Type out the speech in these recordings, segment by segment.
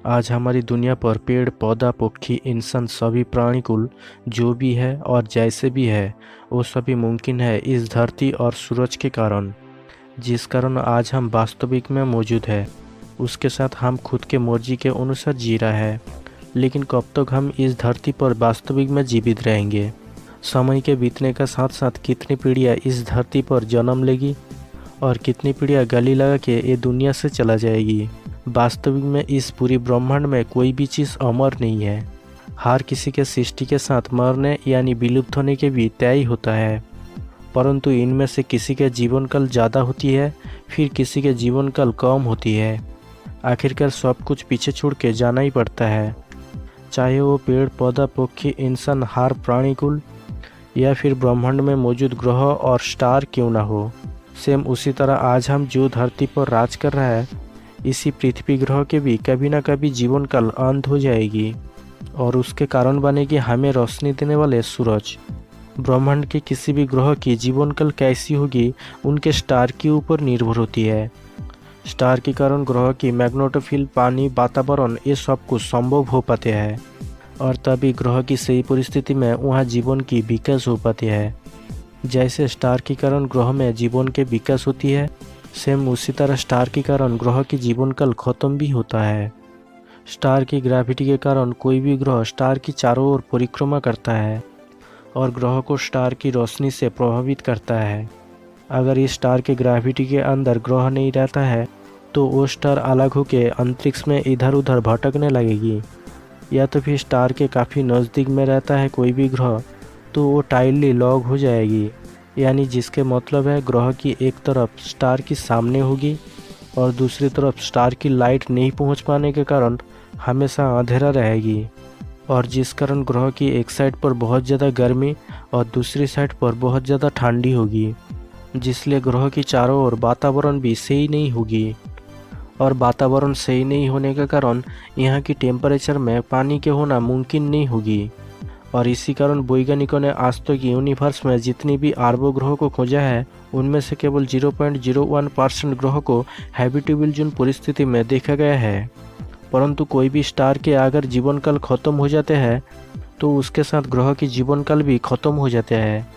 आज हमारी दुनिया पर पेड़ पौधा पक्षी इंसान सभी प्राणीकुल जो भी है और जैसे भी है वो सभी मुमकिन है इस धरती और सूरज के कारण। जिस कारण आज हम वास्तविक में मौजूद है उसके साथ हम खुद के मर्जी के अनुसार जी रहा है। लेकिन कब तक हम इस धरती पर वास्तविक में जीवित रहेंगे? समय के बीतने का साथ साथ कितनी पीढ़ियाँ इस धरती पर जन्म लेगी और कितनी पीढ़ियाँ गली लगा के ये दुनिया से चला जाएगी। वास्तविक में इस पूरी ब्रह्मांड में कोई भी चीज़ अमर नहीं है। हर किसी के सृष्टि के साथ मरने यानी विलुप्त होने के भी तय होता है, परंतु इनमें से किसी के जीवन काल ज़्यादा होती है, फिर किसी के जीवन काल कम होती है। आखिरकार सब कुछ पीछे छोड़ के जाना ही पड़ता है, चाहे वो पेड़ पौधा पक्षी इंसान हर प्राणीकुल या फिर ब्रह्मांड में मौजूद ग्रह और स्टार क्यों ना हो। सेम उसी तरह आज हम जो धरती पर राज कर रहा है, इसी पृथ्वी ग्रह के भी कभी ना कभी जीवन काल अंत हो जाएगी और उसके कारण बनेगी हमें रोशनी देने वाले सूरज। ब्रह्मांड के किसी भी ग्रह की जीवन काल कैसी होगी उनके स्टार के ऊपर निर्भर होती है। स्टार के कारण ग्रह की मैग्नेटोफील्ड पानी वातावरण ये सब कुछ संभव हो पाते हैं और तभी ग्रह की सही परिस्थिति में वहाँ जीवन की विकास हो पाती है। जैसे स्टार के कारण ग्रह में जीवन के विकास होती है, सेम उसी तरह स्टार के कारण ग्रह की जीवन काल खत्म भी होता है। स्टार की ग्रेविटी के कारण कोई भी ग्रह स्टार की चारों ओर परिक्रमा करता है और ग्रह को स्टार की रोशनी से प्रभावित करता है। अगर इस स्टार के ग्रेविटी के अंदर ग्रह नहीं रहता है तो वो स्टार अलग होकर अंतरिक्ष में इधर उधर भटकने लगेगी, या तो फिर स्टार के काफ़ी नज़दीक में रहता है कोई भी ग्रह तो वो टाइटली लॉक हो जाएगी, यानी जिसके मतलब है ग्रह की एक तरफ स्टार की सामने होगी और दूसरी तरफ स्टार की लाइट नहीं पहुंच पाने के कारण हमेशा अंधेरा रहेगी, और जिस कारण ग्रह की एक साइड पर बहुत ज़्यादा गर्मी और दूसरी साइड पर बहुत ज़्यादा ठंडी होगी, जिसलिए ग्रह की चारों ओर वातावरण भी सही नहीं होगी और वातावरण सही नहीं होने के कारण यहाँ की टेम्परेचर में पानी के होना मुमकिन नहीं होगी। और इसी कारण वैज्ञानिकों ने आज तक यूनिवर्स में जितनी भी अरबों ग्रहों को खोजा है उनमें से केवल 0.01% ग्रह को हैबिटेबल जोन परिस्थिति में देखा गया है। परंतु कोई भी स्टार के अगर जीवन काल खत्म हो जाते हैं तो उसके साथ ग्रह की जीवन काल भी खत्म हो जाते हैं।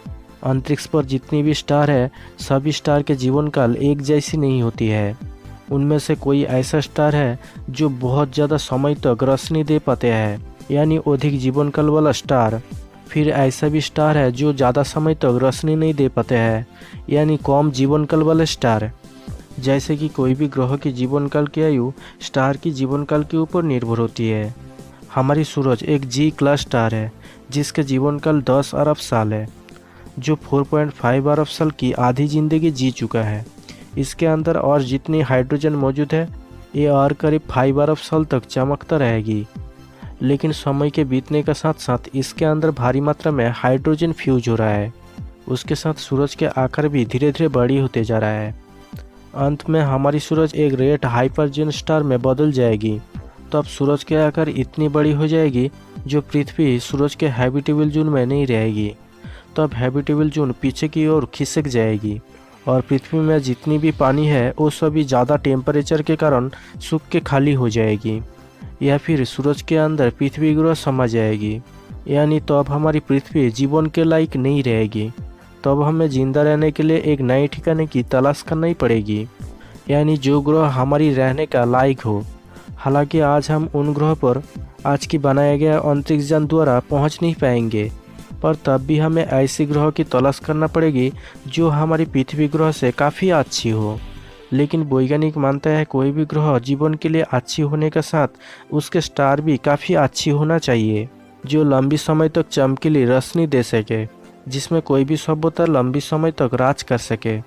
अंतरिक्ष पर जितनी भी स्टार है सभी स्टार के जीवन काल एक जैसी नहीं होती है। उनमें से कोई ऐसा स्टार है जो बहुत ज़्यादा समय तक रोशनी दे पाते हैं, यानी अधिक जीवन काल वाला स्टार। फिर ऐसा भी स्टार है जो ज़्यादा समय तक रोशनी नहीं दे पाते हैं, यानी कम जीवन काल वाले स्टार। जैसे कि कोई भी ग्रह की जीवन काल की आयु स्टार की जीवन काल के ऊपर निर्भर होती है। हमारी सूरज एक जी क्लास स्टार है जिसके जीवन काल 10 अरब साल है, जो 4.5 अरब साल की आधी जिंदगी जी चुका है। इसके अंदर और जितनी हाइड्रोजन मौजूद है ये और करीब 5 अरब साल तक चमकता रहेगी। लेकिन समय के बीतने के साथ साथ इसके अंदर भारी मात्रा में हाइड्रोजन फ्यूज हो रहा है। उसके साथ सूरज के आकार भी धीरे धीरे बड़ी होते जा रहा है। अंत में हमारी सूरज एक रेड हाइपरजन स्टार में बदल जाएगी। तब सूरज के आकार इतनी बड़ी हो जाएगी जो पृथ्वी सूरज के हैबिटेबल जोन में नहीं रहेगी। तब हैबिटेबल जोन पीछे की ओर खिसक जाएगी और पृथ्वी में जितनी भी पानी है वो सभी ज़्यादा टेम्परेचर के कारण सूख के खाली हो जाएगी, या फिर सूरज के अंदर पृथ्वी ग्रह समा जाएगी, यानी तो अब हमारी पृथ्वी जीवन के लायक नहीं रहेगी। तब हमें जिंदा रहने के लिए एक नए ठिकाने की तलाश करना ही पड़ेगी, यानी जो ग्रह हमारी रहने का लायक हो। हालांकि आज हम उन ग्रह पर आज की बनाया गया अंतरिक्ष यान द्वारा पहुंच नहीं पाएंगे, पर तब भी हमें ऐसी ग्रह की तलाश करना पड़ेगी जो हमारी पृथ्वी ग्रह से काफ़ी अच्छी हो। लेकिन वैज्ञानिक मानता है कोई भी ग्रह जीवन के लिए अच्छी होने के साथ उसके स्टार भी काफ़ी अच्छी होना चाहिए, जो लंबी समय तक चमकीली रोशनी दे सके, जिसमें कोई भी सभ्यता लंबी समय तक राज कर सके।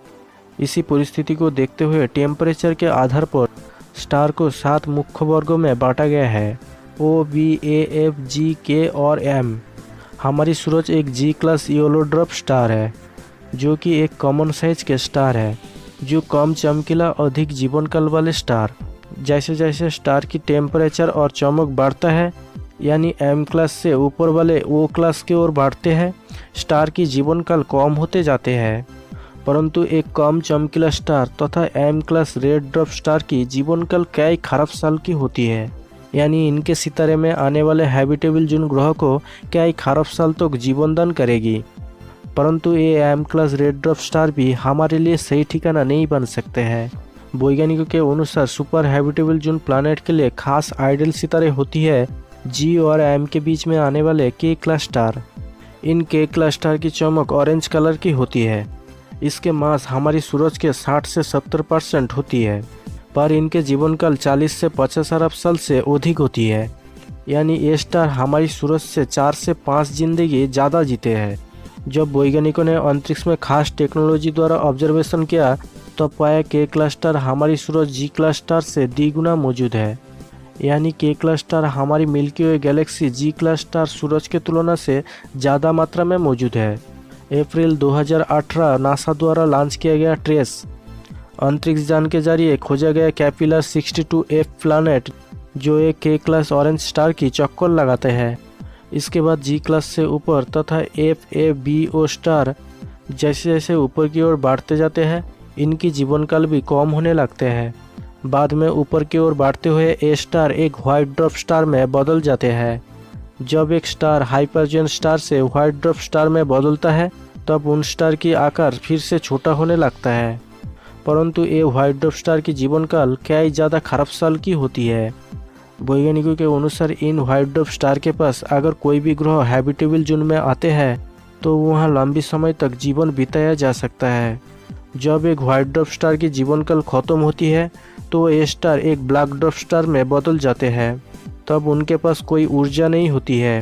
इसी परिस्थिति को देखते हुए टेम्परेचर के आधार पर स्टार को 7 मुख्य वर्गों में बांटा गया है: O, B, A, F, G, K और M। हमारी सूरज एक जी क्लास येलो ड्वार्फ स्टार है, जो कि एक कॉमन साइज के स्टार है, जो कम चमकीला अधिक जीवन काल वाले स्टार। जैसे जैसे स्टार की टेम्परेचर और चमक बढ़ता है, यानी एम क्लास से ऊपर वाले ओ क्लास की ओर बढ़ते हैं, स्टार की जीवन काल कम होते जाते हैं। परंतु एक कम चमकीला स्टार तथा M class red dwarf star की जीवन काल कई खरब साल की होती है। यानी इनके सितारे में आने वाले हैबिटेबल जून ग्रह को कई खरब साल तक जीवन दान करेगी। परंतु ये M class red dwarf star भी हमारे लिए सही ठिकाना नहीं बन सकते हैं। वैज्ञानिकों के अनुसार सुपर हैबिटेबल जून प्लैनेट के लिए खास आइडल सितारे होती है जी और एम के बीच में आने वाले के क्लास स्टार। इन के क्लास स्टार की चमक ऑरेंज कलर की होती है। इसके मास हमारी सूरज के 60 से 70% होती है, पर इनके जीवन काल 40 से 50 अरब साल से अधिक होती है। यानी ये स्टार हमारी सूरज से 4 से 5 जिंदगी ज़्यादा जीते हैं। जब वैज्ञानिकों ने अंतरिक्ष में खास टेक्नोलॉजी द्वारा ऑब्जर्वेशन किया तो पाया के क्लास स्टार हमारी सूरज जी क्लास स्टार से द्विगुना मौजूद है। यानी के क्लास स्टार हमारी मिल्की वे गैलेक्सी जी क्लास स्टार सूरज की तुलना से ज़्यादा मात्रा में मौजूद है। अप्रैल 2018 नासा द्वारा लॉन्च किया गया ट्रेस अंतरिक्ष यान के जरिए खोजा गया कैपिलर 62F प्लैनेट जो एक के क्लास ऑरेंज स्टार की चक्कर लगाते हैं। इसके बाद जी क्लास से ऊपर तथा FABO स्टार जैसे जैसे ऊपर की ओर बढ़ते जाते हैं इनकी जीवन काल भी कम होने लगते हैं। बाद में ऊपर की ओर बढ़ते हुए ए स्टार एक व्हाइट ड्वार्फ स्टार में बदल जाते हैं। जब एक स्टार हाइपरजन स्टार से व्हाइट ड्वार्फ स्टार में बदलता है तब उन स्टार की आकार फिर से छोटा होने लगता है। परंतु ये व्हाइट ड्वार्फ स्टार की जीवन काल कई ज़्यादा खरब साल की होती है। वैज्ञानिकों के अनुसार इन व्हाइट ड्वार्फ स्टार के पास अगर कोई भी ग्रह हैबिटेबल जोन में आते हैं तो वहाँ लंबी समय तक जीवन बिताया जा सकता है। जब एक व्हाइट ड्वार्फ स्टार की जीवन काल खत्म होती है तो ये स्टार एक ब्लैक ड्वार्फ स्टार में बदल जाते हैं। तब उनके पास कोई ऊर्जा नहीं होती है,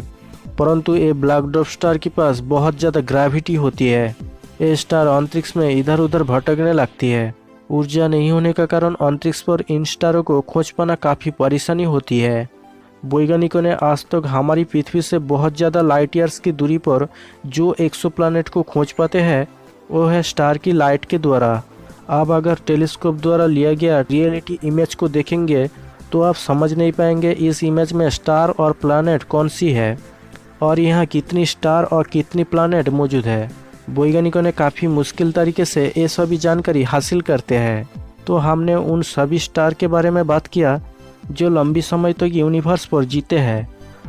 परंतु ये ब्लैक ड्वार्फ स्टार के पास बहुत ज़्यादा ग्रेविटी होती है। ये स्टार अंतरिक्ष में इधर उधर भटकने लगती है। ऊर्जा नहीं होने का कारण अंतरिक्ष पर इन स्टारों को खोज पाना काफ़ी परेशानी होती है। वैज्ञानिकों ने आज तक हमारी पृथ्वी से बहुत ज़्यादा लाइट ईयर्स की दूरी पर जो एक्सोप्लैनेट को खोज पाते हैं वो है स्टार की लाइट के द्वारा। अब अगर टेलीस्कोप द्वारा लिया गया रियलिटी इमेज को देखेंगे तो आप समझ नहीं पाएंगे इस इमेज में स्टार और प्लैनेट कौन सी है और यहाँ कितनी स्टार और कितनी प्लैनेट मौजूद है। वैज्ञानिकों ने काफ़ी मुश्किल तरीके से ये सभी जानकारी हासिल करते हैं। तो हमने उन सभी स्टार के बारे में बात किया जो लंबी समय तक यूनिवर्स पर जीते हैं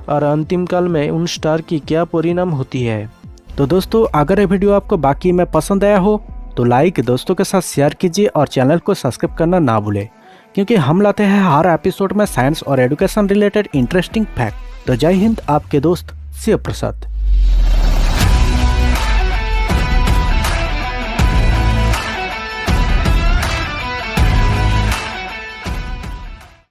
और अंतिम काल में उन स्टार की क्या परिणाम होती है। तो दोस्तों अगर ये वीडियो आपको बाकी में पसंद आया हो तो लाइक दोस्तों के साथ शेयर कीजिए और चैनल को सब्सक्राइब करना ना भूलें, क्योंकि हम लाते हैं हर एपिसोड में साइंस और एजुकेशन रिलेटेड इंटरेस्टिंग फैक्ट। तो जय हिंद, आपके दोस्त शिव प्रसाद।